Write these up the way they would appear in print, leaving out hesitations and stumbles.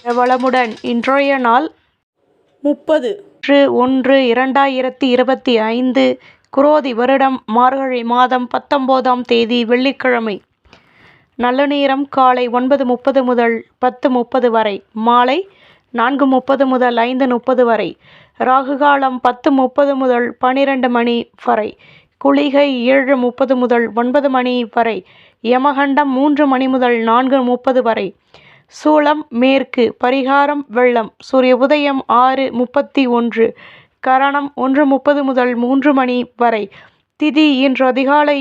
வளமுடன். இன்றைய நாள் 30/1/2025 குரோதி வருடம் மார்கழி மாதம் 19ஆம் தேதி வெள்ளிக்கிழமை. நல்ல நேரம் காலை 9:30 முதல் 10:30 வரை, மாலை 4:30 முதல் 5:30 வரை. ராகு காலம் 10:30 முதல் 12 மணி வரை. குளிகை 7:30 முதல் 9 மணி வரை. யமகண்டம் 3 மணி முதல் 4:30 வரை. சூலம் மேற்கு. பரிகாரம் வெள்ளம். சூரிய உதயம் 6:31. கரணம் 1:30 முதல் 3 மணி வரை. திதி இன்று அதிகாலை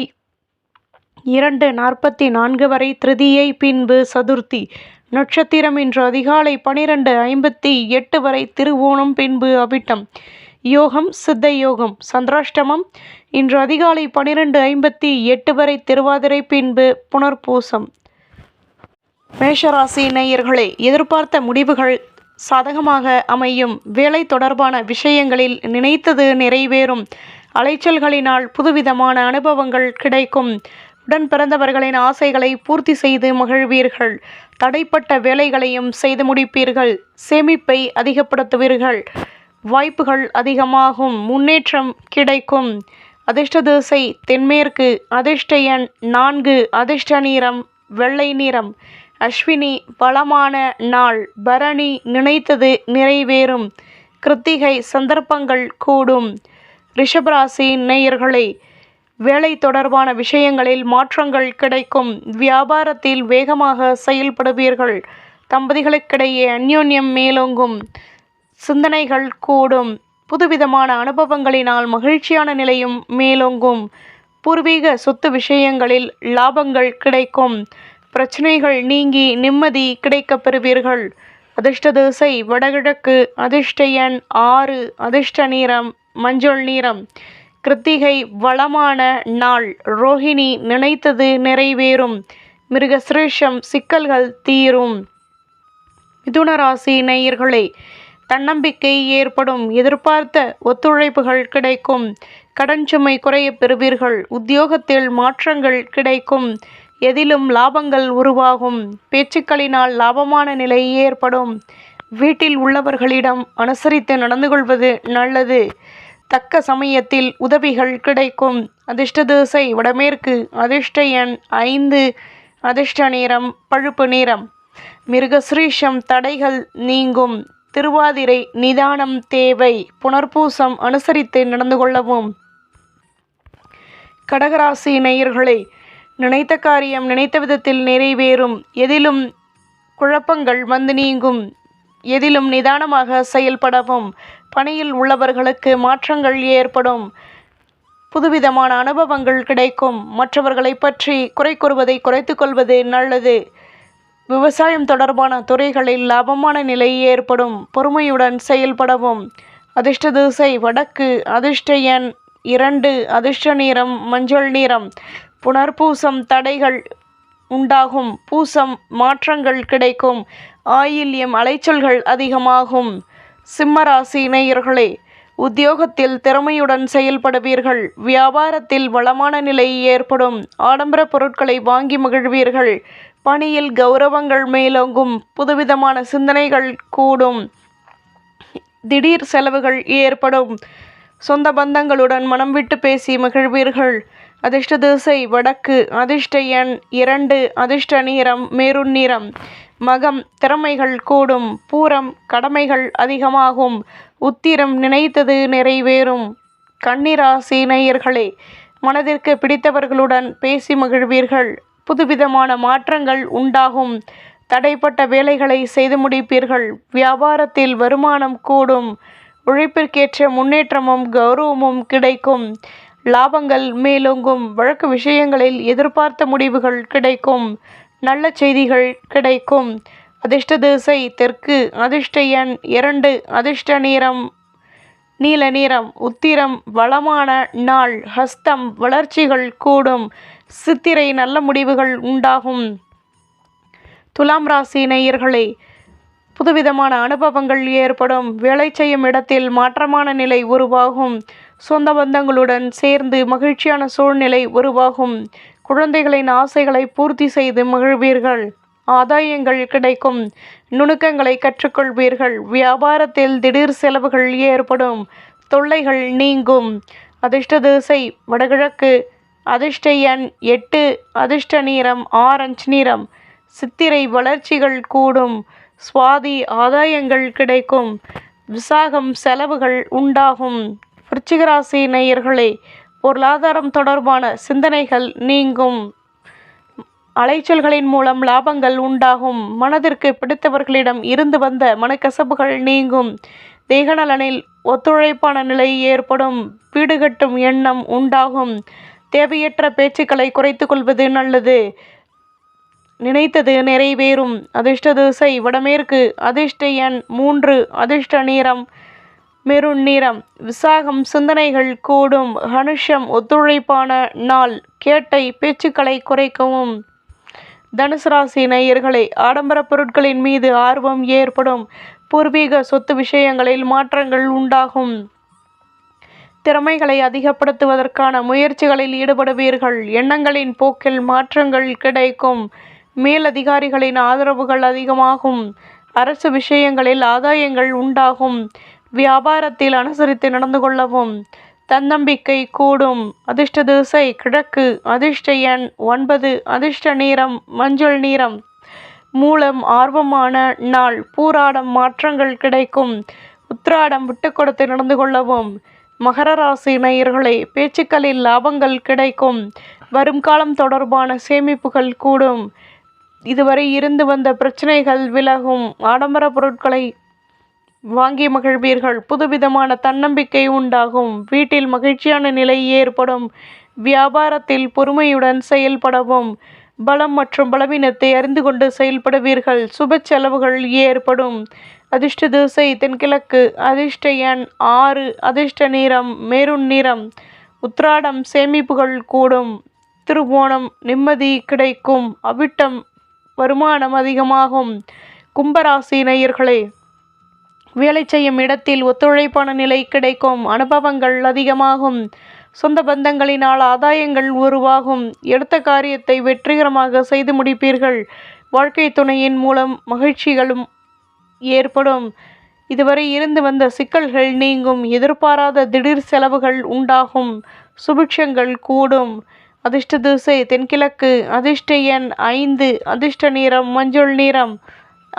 2:44 வரை திருதியை, பின்பு சதுர்த்தி. நட்சத்திரம் இன்று அதிகாலை 12:58 வரை திருவோணம், பின்பு அவிட்டம். யோகம் சித்த யோகம். சந்திராஷ்டமம் இன்று அதிகாலை 12:58 வரை திருவாதிரை, பின்பு புனர்பூசம். மேஷராசி நேயர்களே, எதிர்பார்த்த முடிவுகள் சாதகமாக அமையும். வேலை தொடர்பான விஷயங்களில் நினைத்தது நிறைவேறும். அலைச்சல்களினால் புதுவிதமான அனுபவங்கள் கிடைக்கும். உடன் பிறந்தவர்களின் ஆசைகளை பூர்த்தி செய்து மகிழ்வீர்கள். தடைப்பட்ட வேலைகளையும் செய்து முடிப்பீர்கள். சேமிப்பை அதிகப்படுத்துவீர்கள். வாய்ப்புகள் அதிகமாகும். முன்னேற்றம் கிடைக்கும். அதிர்ஷ்ட திசை தென்மேற்கு. அதிர்ஷ்ட எண் 4. அதிர்ஷ்ட நிறம் வெள்ளை நிறம். அஸ்வினி வளமான நாள். பரணி நினைத்தது நிறைவேறும். கிருத்திகை சந்தர்ப்பங்கள் கூடும். ரிஷபராசி நேயர்களே, வேலை தொடர்பான விஷயங்களில் மாற்றங்கள் கிடைக்கும். வியாபாரத்தில் வேகமாக செயல்படுவீர்கள். தம்பதிகளுக்கிடையே அந்யோன்யம் மேலோங்கும். சிந்தனைகள் கூடும். புதுவிதமான அனுபவங்களினால் மகிழ்ச்சியான நிலையும் மேலோங்கும். பூர்வீக சொத்து விஷயங்களில் லாபங்கள் கிடைக்கும். பிரச்சனைகள் நீங்கி நிம்மதி கிடைக்கப் பெறுவீர்கள். அதிர்ஷ்ட திசை வடகிழக்கு. அதிர்ஷ்ட எண் 6. அதிர்ஷ்ட நிறம் மஞ்சள் நிறம். கிருத்திகை வளமான நாள். ரோஹிணி நினைத்தது நிறைவேறும். மிருகசிரேஷம் சிக்கல்கள் தீரும். மிதுனராசி நேயர்களே, தன்னம்பிக்கை ஏற்படும். எதிர்பார்த்த ஒத்துழைப்புகள் கிடைக்கும். கடன் சுமை குறைய பெறுவீர்கள். உத்தியோகத்தில் மாற்றங்கள் கிடைக்கும். எதிலும் லாபங்கள் உருவாகும். பேச்சுக்களினால் லாபமான நிலை ஏற்படும். வீட்டில் உள்ளவர்களிடம் அனுசரித்து நடந்து கொள்வது நல்லது. தக்க சமயத்தில் உதவிகள் கிடைக்கும். அதிர்ஷ்ட திசை வடமேற்கு. அதிர்ஷ்ட எண் 5. அதிர்ஷ்ட நிறம் பழுப்பு நிறம். மிருகசிரீஷம் தடைகள் நீங்கும். திருவாதிரை நிதானம் தேவை. புனர்பூசம் அனுசரித்து நடந்து கொள்ளவும். கடகராசி நேயர்களே, நினைத்த காரியம் நினைத்த விதத்தில் நிறைவேறும். எதிலும் குழப்பங்கள் வந்து நீங்கும். எதிலும் நிதானமாக செயல்படவும். பணியில் உள்ளவர்களுக்கு மாற்றங்கள் ஏற்படும். புதுவிதமான அனுபவங்கள் கிடைக்கும். மற்றவர்களை பற்றி குறை கூறுவதை குறைத்து கொள்வது நல்லது. விவசாயம் தொடர்பான துறைகளில் லாபமான நிலை ஏற்படும். பொறுமையுடன் செயல்படவும். அதிர்ஷ்ட திசை வடக்கு. அதிர்ஷ்ட எண் 2. அதிர்ஷ்ட நிறம் மஞ்சள் நிறம். புனர்பூசம் தடைகள் உண்டாகும். பூசம் மாற்றங்கள் கிடைக்கும். ஆயில்யம் அலைச்சல்கள் அதிகமாகும். சிம்மராசி நேயர்களே, உத்தியோகத்தில் திறமையுடன் செயல்படுவீர்கள். வியாபாரத்தில் வளமான நிலை ஏற்படும். ஆடம்பர பொருட்களை வாங்கி மகிழ்வீர்கள். பணியில் கௌரவங்கள் மேலோங்கும். புதுவிதமான சிந்தனைகள் கூடும். திடீர் செலவுகள் ஏற்படும். சொந்த பந்தங்களுடன் மனம் விட்டு பேசி மகிழ்வீர்கள். அதிர்ஷ்ட திசை வடக்கு. அதிர்ஷ்ட எண் 2. அதிர்ஷ்ட நிறம் மெரூன் நிறம். மகம் திறமைகள் கூடும். பூரம் கடமைகள் அதிகமாகும். உத்திரம் நினைத்தது நிறைவேறும். கன்னிராசி நேயர்களே, மனதிற்கு பிடித்தவர்களுடன் பேசி மகிழ்வீர்கள். புதுவிதமான மாற்றங்கள் உண்டாகும். தடைப்பட்ட வேலைகளை செய்து முடிப்பீர்கள். வியாபாரத்தில் வருமானம் கூடும். உழைப்பிற்கேற்ற முன்னேற்றமும் கௌரவமும் கிடைக்கும். லாபங்கள் மேலோங்கும். வழக்கு விஷயங்களில் எதிர்பார்த்த முடிவுகள் கிடைக்கும். நல்ல செய்திகள் கிடைக்கும். அதிர்ஷ்ட திசை தெற்கு. அதிர்ஷ்ட எண் 2. அதிர்ஷ்ட நிறம் நீல நிறம். உத்திரம் வளமான நாள். ஹஸ்தம் வளர்ச்சிகள் கூடும். சித்திரை நல்ல முடிவுகள் உண்டாகும். துலாம் ராசி நேயர்களே, புதுவிதமான அனுபவங்கள் ஏற்படும். வேலை செய்யும் இடத்தில் மாற்றமான நிலை உருவாகும். சொந்த பந்தங்களுடன் சேர்ந்து மகிழ்ச்சியான சூழ்நிலை உருவாகும். குழந்தைகளின் ஆசைகளை பூர்த்தி செய்து மகிழ்வீர்கள். ஆதாயங்கள் கிடைக்கும். நுணுக்கங்களை கற்றுக்கொள்வீர்கள். வியாபாரத்தில் திடீர் செலவுகள் ஏற்படும். தொல்லைகள் நீங்கும். அதிர்ஷ்ட திசை வடகிழக்கு. அதிர்ஷ்ட எண் 8. அதிர்ஷ்ட நிறம் ஆரஞ்சு நிறம். சித்திரை வளர்ச்சிகள் கூடும். சுவாதி ஆதாயங்கள் கிடைக்கும். விசாகம் செலவுகள் உண்டாகும். விருச்சிக ராசி நேயர்களே, பொருளாதாரம் தொடர்பான சிந்தனைகள் நீங்கும். அலைச்சல்களின் மூலம் லாபங்கள் உண்டாகும். மனதிற்கு பிடித்தவர்களிடம் இருந்து வந்த மனக்கசப்புகள் நீங்கும். தேகநலனில் ஒத்துழைப்பான நிலை ஏற்படும். வீடு கட்டும் எண்ணம் உண்டாகும். தேவையற்ற பேச்சுக்களை குறைத்து கொள்வது நல்லது. நினைத்தது நிறைவேறும். அதிர்ஷ்ட திசை வடமேற்கு. அதிர்ஷ்ட எண் 3. அதிர்ஷ்ட நிறம் மெரூன் நிறம். விசாகம் சிந்தனைகள் கூடும். அனுஷம் ஒத்துழைப்பான நாள். கேட்டை பேச்சுக்களை குறைக்கவும். தனுசு ராசி நேயர்களே, ஆடம்பர பொருட்களின் மீது ஆர்வம் ஏற்படும். பூர்வீக சொத்து விஷயங்களில் மாற்றங்கள் உண்டாகும். திறமைகளை அதிகப்படுத்துவதற்கான முயற்சிகளில் ஈடுபடுவீர்கள். எண்ணங்களின் போக்கில் மாற்றங்கள் கிடைக்கும். மேலதிகாரிகளின் ஆதரவுகள் அதிகமாகும். அரசு விஷயங்களில் ஆதாயங்கள் உண்டாகும். வியாபாரத்தில் அனுசரித்து நடந்து கொள்ளவும். தன்னம்பிக்கை கூடும். அதிர்ஷ்ட திசை கிழக்கு. அதிர்ஷ்ட எண் 9. அதிர்ஷ்ட நிறம் மஞ்சள் நிறம். மூலம் ஆர்வமான நாள். பூராடம் மாற்றங்கள் கிடைக்கும். உத்திராடம் விட்டு கொடுத்து நடந்து கொள்ளவும். மகர ராசி நேயர்களே, பேச்சுக்களில் லாபங்கள் கிடைக்கும். வரும் காலம் தொடர்பான சேமிப்புகள் கூடும். இதுவரை இருந்து வந்த பிரச்சனைகள் விலகும். ஆடம்பர பொருட்களை வாங்கி மகிழ்வீர்கள். புதுவிதமான தன்னம்பிக்கை உண்டாகும். வீட்டில் மகிழ்ச்சியான நிலை ஏற்படும். வியாபாரத்தில் பொறுமையுடன் செயல்படவும். பலம் மற்றும் பலவீனத்தை அறிந்து கொண்டு செயல்படுவீர்கள். சுப செலவுகள் ஏற்படும். அதிர்ஷ்ட திசை தென்கிழக்கு. அதிர்ஷ்ட எண் 6. அதிர்ஷ்ட நிறம் மெரூன் நிறம். உத்திராடம் சேமிப்புகள் கூடும். திருவோணம் நிம்மதி கிடைக்கும். அவிட்டம் வருமானம் அதிகமாகும். கும்பராசி நேயர்களே, வேலை செய்யும் இடத்தில் ஒத்துழைப்பான நிலை கிடைக்கும். அனுபவங்கள் அதிகமாகும். சொந்த பந்தங்களினால் ஆதாயங்கள் உருவாகும். எடுத்த காரியத்தை வெற்றிகரமாக செய்து முடிப்பீர்கள். வாழ்க்கை துணையின் மூலம் மகிழ்ச்சிகளும் ஏற்படும். இதுவரை இருந்து வந்த சிக்கல்கள் நீங்கும். எதிர்பாராத திடீர் செலவுகள் உண்டாகும். சுபிட்சங்கள் கூடும். அதிர்ஷ்ட திசை தென்கிழக்கு. அதிர்ஷ்ட எண் 5. அதிர்ஷ்ட நிறம் மஞ்சள் நிறம்.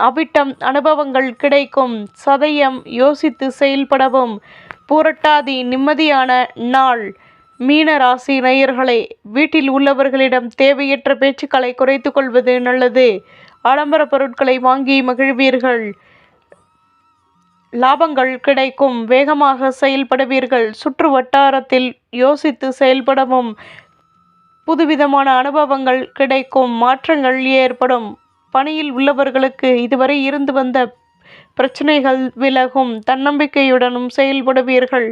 அவிட்டம் அனுபவங்கள் கிடைக்கும். சதயம் யோசித்து செயல்படவும். பூரட்டாதி நிம்மதியான நாள். மீன ராசி நேயர்களே, வீட்டில் உள்ளவர்களிடம் தேவையற்ற பேச்சுக்களை குறைத்து கொள்வது நல்லது. ஆடம்பர பொருட்களை வாங்கி மகிழ்வீர்கள். லாபங்கள் கிடைக்கும். வேகமாக செயல்படுவீர்கள். சுற்று வட்டாரத்தில் யோசித்து செயல்படவும். புதுவிதமான அனுபவங்கள் கிடைக்கும். மாற்றங்கள் ஏற்படும். பணியில் உள்ளவர்களுக்கு இதுவரை இருந்து வந்த பிரச்சனைகள் விலகும். தன்னம்பிக்கையுடனும் செயல்படுவீர்கள்.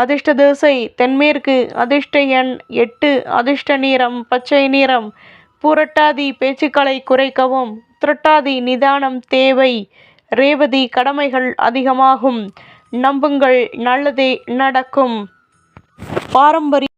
அதிர்ஷ்ட திசை தென்மேற்கு. அதிர்ஷ்ட எண் 8. அதிர்ஷ்ட நிறம் பச்சை நிறம். பூரட்டாதி பேச்சுக்களை குறைக்கவும். உத்திரட்டாதி நிதானம் தேவை. ரேவதி கடமைகள் அதிகமாகும். நம்புங்கள், நல்லதே நடக்கும். பாரம்பரிய